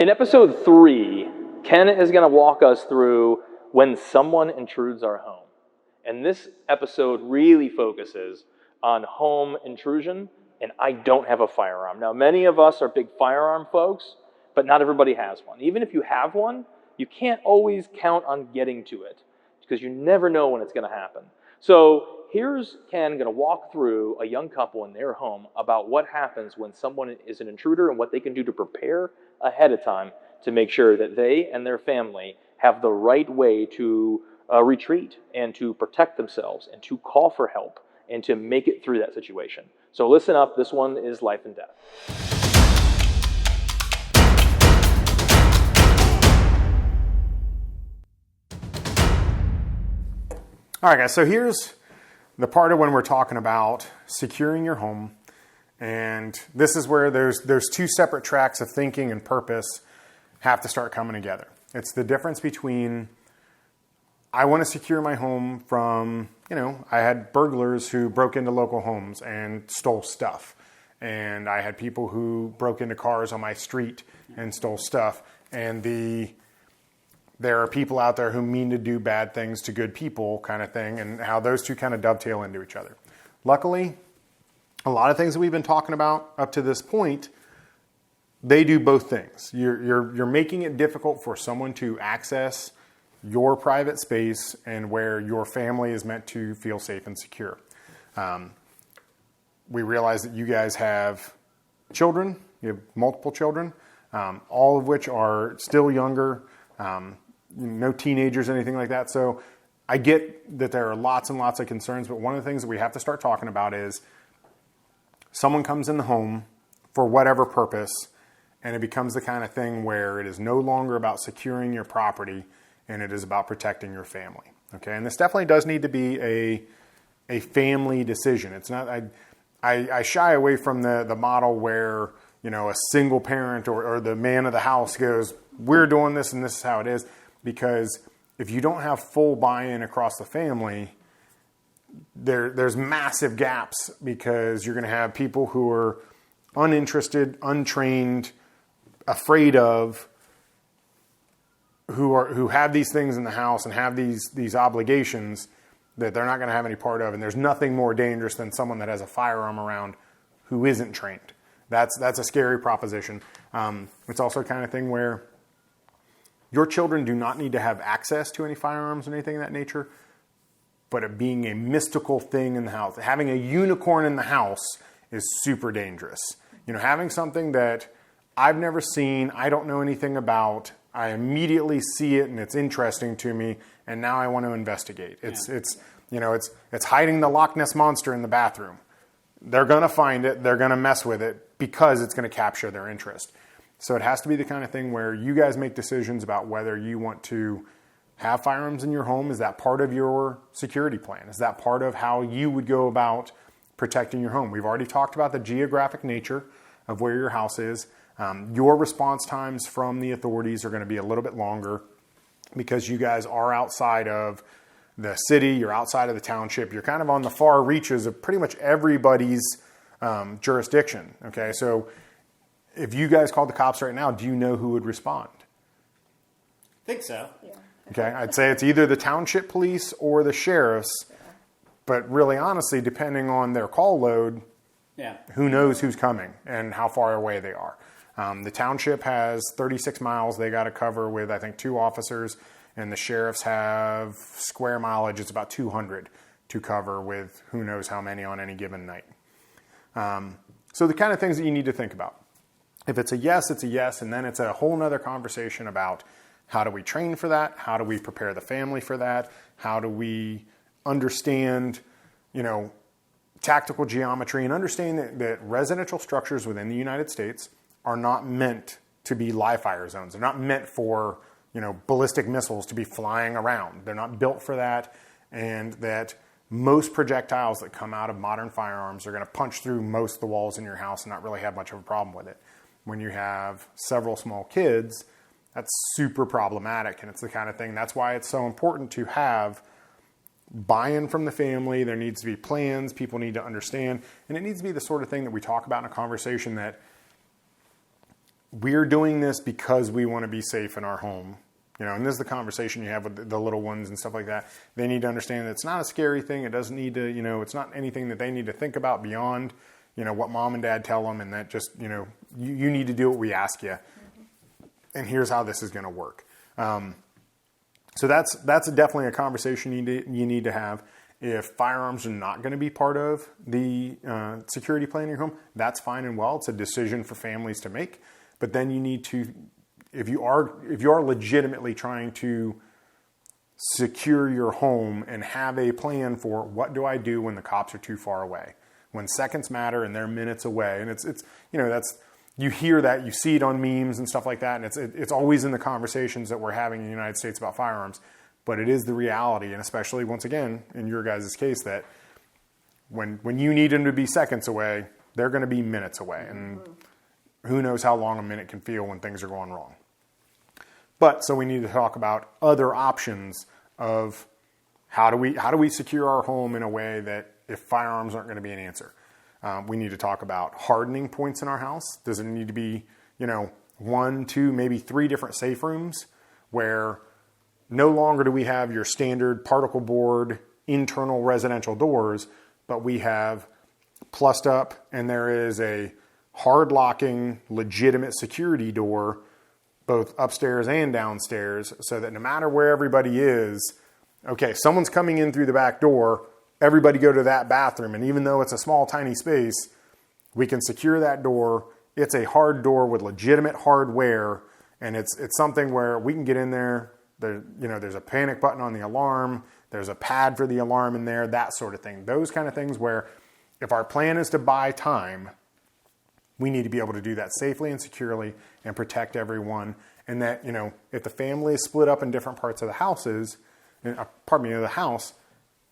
In episode 3, Ken is going to walk us through when someone intrudes our home. And this episode really focuses on home intrusion, and I don't have a firearm. Now, many of us are big firearm folks, but not everybody has one. Even if you have one, you can't always count on getting to it because you never know when it's going to happen. So here's Ken going to walk through a young couple in their home about what happens when someone is an intruder and what they can do to prepare ahead of time to make sure that they and their family have the right way to retreat and to protect themselves and to call for help and to make it through that situation. So listen up, this one is life and death. All right, guys, so here's the part of when we're talking about securing your home. And this is where there's two separate tracks of thinking and purpose have to start coming together. It's the difference between, I want to secure my home from, I had burglars who broke into local homes and stole stuff. And I had people who broke into cars on my street and stole stuff. And there are people out there who mean to do bad things to good people kind of thing, and how those two kind of dovetail into each other. Luckily, a lot of things that we've been talking about up to this point, they do both things. You're making it difficult for someone to access your private space and where your family is meant to feel safe and secure. We realize that you guys have children. You have multiple children, all of which are still younger, no teenagers, anything like that. So I get that there are lots and lots of concerns, but one of the things that we have to start talking about is someone comes in the home for whatever purpose, and it becomes the kind of thing where it is no longer about securing your property and it is about protecting your family. Okay, and this definitely does need to be a family decision. It's not. I shy away from the model where a single parent or the man of the house goes, we're doing this and this is how it is, because if you don't have full buy-in across the family, there's massive gaps, because you're going to have people who are uninterested, untrained, afraid of, who have these things in the house and have these obligations that they're not going to have any part of. And there's nothing more dangerous than someone that has a firearm around who isn't trained. That's a scary proposition. It's also the kind of thing where your children do not need to have access to any firearms or anything of that nature, but it being a mystical thing in the house. Having a unicorn in the house is super dangerous. Having something that I've never seen, I don't know anything about, I immediately see it and it's interesting to me, and now I want to investigate. It's hiding the Loch Ness Monster in the bathroom. They're going to find it, they're going to mess with it because it's going to capture their interest. So it has to be the kind of thing where you guys make decisions about whether you want to have firearms in your home. Is that part of your security plan? Is that part of how you would go about protecting your home? We've already talked about the geographic nature of where your house is. Your response times from the authorities are going to be a little bit longer because you guys are outside of the city, you're outside of the township, you're kind of on the far reaches of pretty much everybody's jurisdiction. Okay, so if you guys called the cops right now, do you know who would respond? I think so. Yeah. Okay, I'd say it's either the township police or the sheriffs, but really honestly, depending on their call load, who knows who's coming and how far away they are. The township has 36 miles they got to cover with, I think, 2 officers, and the sheriffs have square mileage. It's about 200 to cover with who knows how many on any given night. So the kind of things that you need to think about. If it's a yes, it's a yes, and then it's a whole nother conversation about how do we train for that? How do we prepare the family for that? How do we understand, tactical geometry, and understand that residential structures within the United States are not meant to be live fire zones. They're not meant for, ballistic missiles to be flying around. They're not built for that, and that most projectiles that come out of modern firearms are going to punch through most of the walls in your house and not really have much of a problem with it. When you have several small kids, that's super problematic, and it's the kind of thing, that's why it's so important to have buy-in from the family. There needs to be plans, people need to understand, and it needs to be the sort of thing that we talk about in a conversation that we're doing this because we want to be safe in our home. And this is the conversation you have with the little ones and stuff like that. They need to understand that it's not a scary thing. It doesn't need to, it's not anything that they need to think about beyond, what mom and dad tell them, and that just, you need to do what we ask you. And here's how this is going to work. So that's definitely a conversation you need to have. If firearms are not going to be part of the security plan in your home, that's fine and well. It's a decision for families to make. But then you need to, if you are legitimately trying to secure your home and have a plan for what do I do when the cops are too far away, when seconds matter and they're minutes away, and it's you hear that, you see it on memes and stuff like that, and it's always in the conversations that we're having in the United States about firearms. But it is the reality, and especially, once again, in your guys' case, that when you need them to be seconds away, they're going to be minutes away. And who knows how long a minute can feel when things are going wrong. But so we need to talk about other options of how do we secure our home in a way that if firearms aren't going to be an answer. We need to talk about hardening points in our house. Does it need to be, 1, 2, maybe 3 different safe rooms where no longer do we have your standard particle board internal residential doors, but we have plussed up and there is a hard locking, legitimate security door, both upstairs and downstairs, so that no matter where everybody is, okay, someone's coming in through the back door, everybody go to that bathroom. And even though it's a small, tiny space, we can secure that door. It's a hard door with legitimate hardware. And it's something where we can get in there. There's a panic button on the alarm. There's a pad for the alarm in there, that sort of thing. Those kind of things where if our plan is to buy time, we need to be able to do that safely and securely and protect everyone. And that, if the family is split up in different parts of the the house,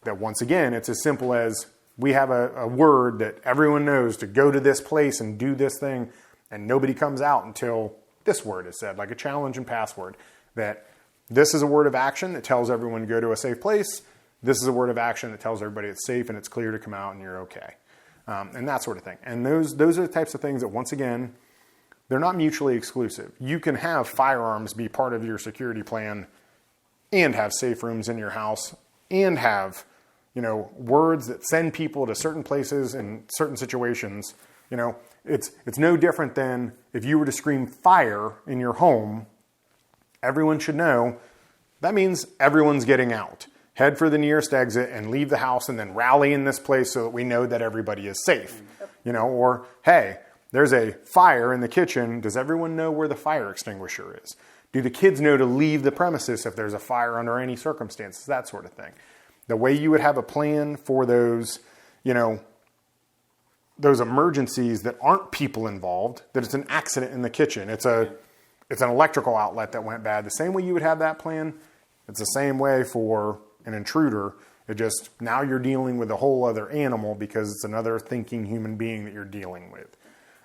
that once again, it's as simple as we have a word that everyone knows to go to this place and do this thing, and nobody comes out until this word is said, like a challenge and password. That this is a word of action that tells everyone to go to a safe place. This is a word of action that tells everybody it's safe and it's clear to come out and you're okay. And that sort of thing. And those are the types of things that, once again, they're not mutually exclusive. You can have firearms be part of your security plan and have safe rooms in your house and have, words that send people to certain places in certain situations. It's no different than if you were to scream fire in your home, everyone should know that means everyone's getting out. Head for the nearest exit and leave the house and then rally in this place so that we know that everybody is safe. Or, hey, there's a fire in the kitchen. Does everyone know where the fire extinguisher is? Do the kids know to leave the premises if there's a fire under any circumstances? That sort of thing. The way you would have a plan for those, those emergencies that aren't people involved, that it's an accident in the kitchen. It's an electrical outlet that went bad. The same way you would have that plan, it's the same way for an intruder. It just, now you're dealing with a whole other animal because it's another thinking human being that you're dealing with.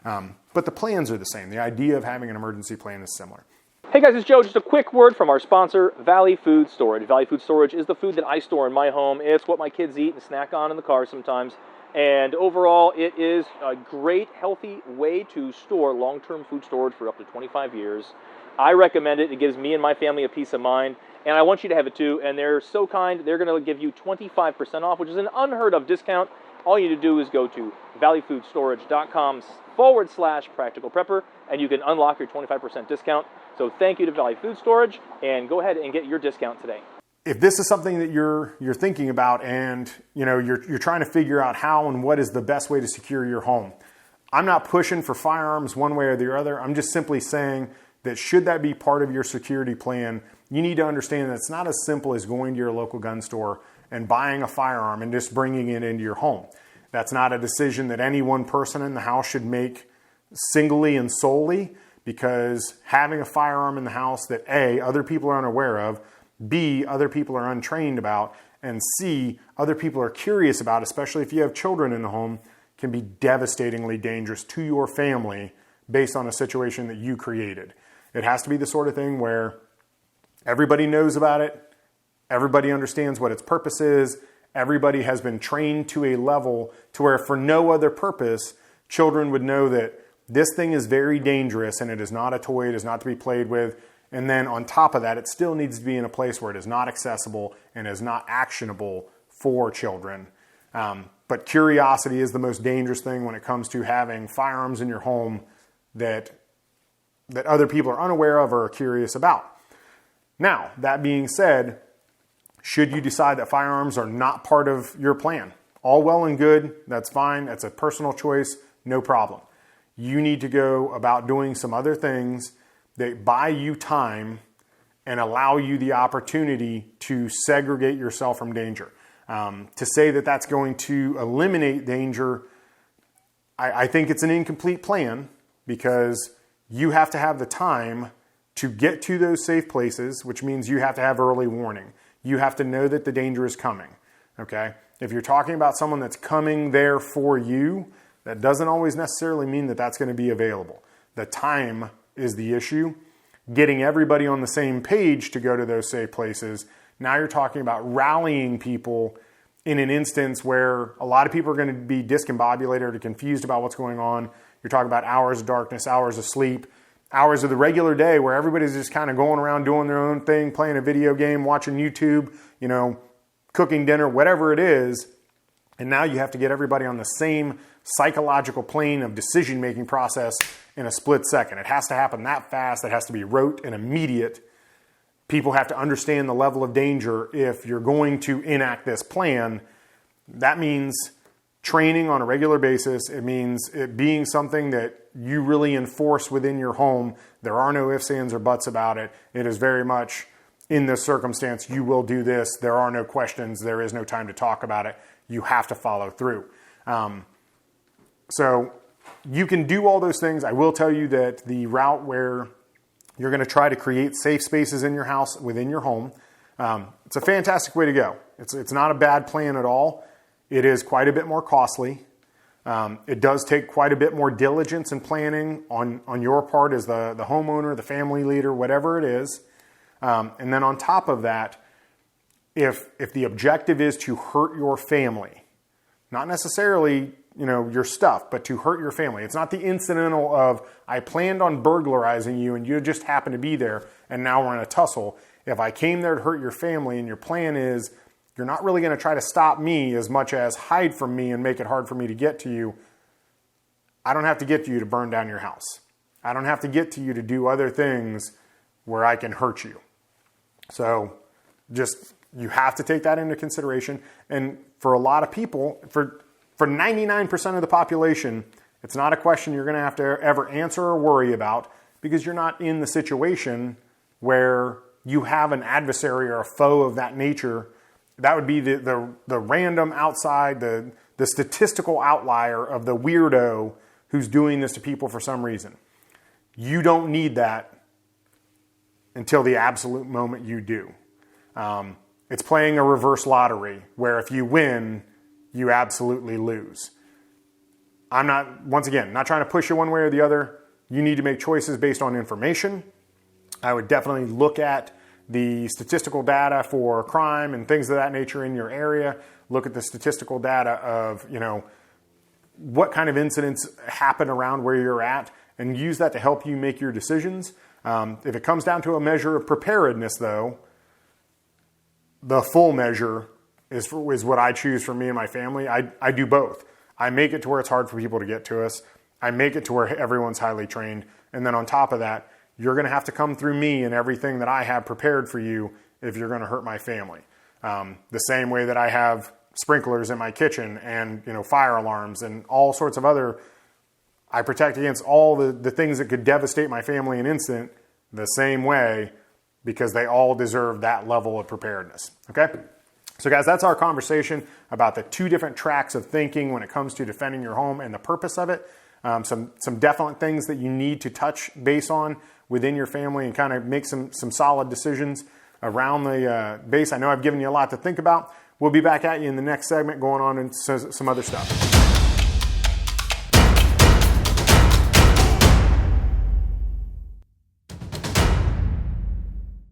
But the plans are the same. The idea of having an emergency plan is similar. Hey guys, it's Joe. Just a quick word from our sponsor, Valley Food Storage. Valley Food Storage is the food that I store in my home. It's what my kids eat and snack on in the car sometimes. And overall, it is a great, healthy way to store long-term food storage for up to 25 years. I recommend it. It gives me and my family a peace of mind. And I want you to have it too. And they're so kind, they're going to give you 25% off, which is an unheard of discount. All you need to do is go to valleyfoodstorage.com/practical prepper, and you can unlock your 25% discount. So thank you to Valley Food Storage, and go ahead and get your discount today. If this is something that you're thinking about, and you're trying to figure out how and what is the best way to secure your home, I'm not pushing for firearms one way or the other. I'm just simply saying that should that be part of your security plan, you need to understand that it's not as simple as going to your local gun store and buying a firearm and just bringing it into your home. That's not a decision that any one person in the house should make singly and solely, because having a firearm in the house that A, other people are unaware of, B, other people are untrained about, and C, other people are curious about, especially if you have children in the home, can be devastatingly dangerous to your family based on a situation that you created. It has to be the sort of thing where everybody knows about it, everybody understands what its purpose is, everybody has been trained to a level to where for no other purpose, children would know that This thing is very dangerous, and it is not a toy. It is not to be played with. And then on top of that, it still needs to be in a place where it is not accessible and is not actionable for children. But curiosity is the most dangerous thing when it comes to having firearms in your home that other people are unaware of or are curious about. Now, that being said, should you decide that firearms are not part of your plan, all well and good, that's fine, that's a personal choice, no problem. You need to go about doing some other things that buy you time and allow you the opportunity to segregate yourself from danger. To say that that's going to eliminate danger, I think it's an incomplete plan, because you have to have the time to get to those safe places, which means you have to have early warning. You have to know that the danger is coming, okay? If you're talking about someone that's coming there for you, that doesn't always necessarily mean that that's going to be available. The time is the issue. Getting everybody on the same page to go to those safe places, now you're talking about rallying people in an instance where a lot of people are going to be discombobulated or confused about what's going on. You're talking about hours of darkness, hours of sleep, hours of the regular day where everybody's just kind of going around doing their own thing, playing a video game, watching YouTube, cooking dinner, whatever it is. And now you have to get everybody on the same psychological plane of decision-making process in a split second. It has to happen that fast. It has to be rote and immediate. People have to understand the level of danger if you're going to enact this plan. That means training on a regular basis. It means it being something that you really enforce within your home. There are no ifs, ands, or buts about it. It is very much, in this circumstance, you will do this. There are no questions. There is no time to talk about it. You have to follow through. So you can do all those things. I will tell you that the route where you're going to try to create safe spaces in your house, within your home, it's a fantastic way to go. It's not a bad plan at all. It is quite a bit more costly. It does take quite a bit more diligence and planning on your part as the homeowner, the family leader, whatever it is. And then on top of that, if the objective is to hurt your family, not necessarily your stuff, but to hurt your family. It's not the incidental of, I planned on burglarizing you and you just happen to be there and now we're in a tussle. If I came there to hurt your family and your plan is, you're not really going to try to stop me as much as hide from me and make it hard for me to get to you, I don't have to get to you to burn down your house. I don't have to get to you to do other things where I can hurt you. So you have to take that into consideration. And for a lot of people, for 99% of the population, it's not a question you're going to have to ever answer or worry about, because you're not in the situation where you have an adversary or a foe of that nature. That would be the random outside, the statistical outlier of the weirdo who's doing this to people for some reason. You don't need that until the absolute moment you do. It's playing a reverse lottery where if you win, you absolutely lose. I'm not trying to push you one way or the other. You need to make choices based on information. I would definitely look at the statistical data for crime and things of that nature in your area. Look at the statistical data of, what kind of incidents happen around where you're at, and use that to help you make your decisions. If it comes down to a measure of preparedness, though, the full measure is what I choose for me and my family. I do both. I make it to where it's hard for people to get to us. I make it to where everyone's highly trained. And then on top of that, you're going to have to come through me and everything that I have prepared for you if you're going to hurt my family. The same way that I have sprinklers in my kitchen and fire alarms and all sorts of other, I protect against all the things that could devastate my family in an instant the same way, because they all deserve that level of preparedness. Okay? So guys, that's our conversation about the two different tracks of thinking when it comes to defending your home and the purpose of it. Some definite things that you need to touch base on within your family and kind of make some solid decisions around the base. I know I've given you a lot to think about. We'll be back at you in the next segment going on into some other stuff.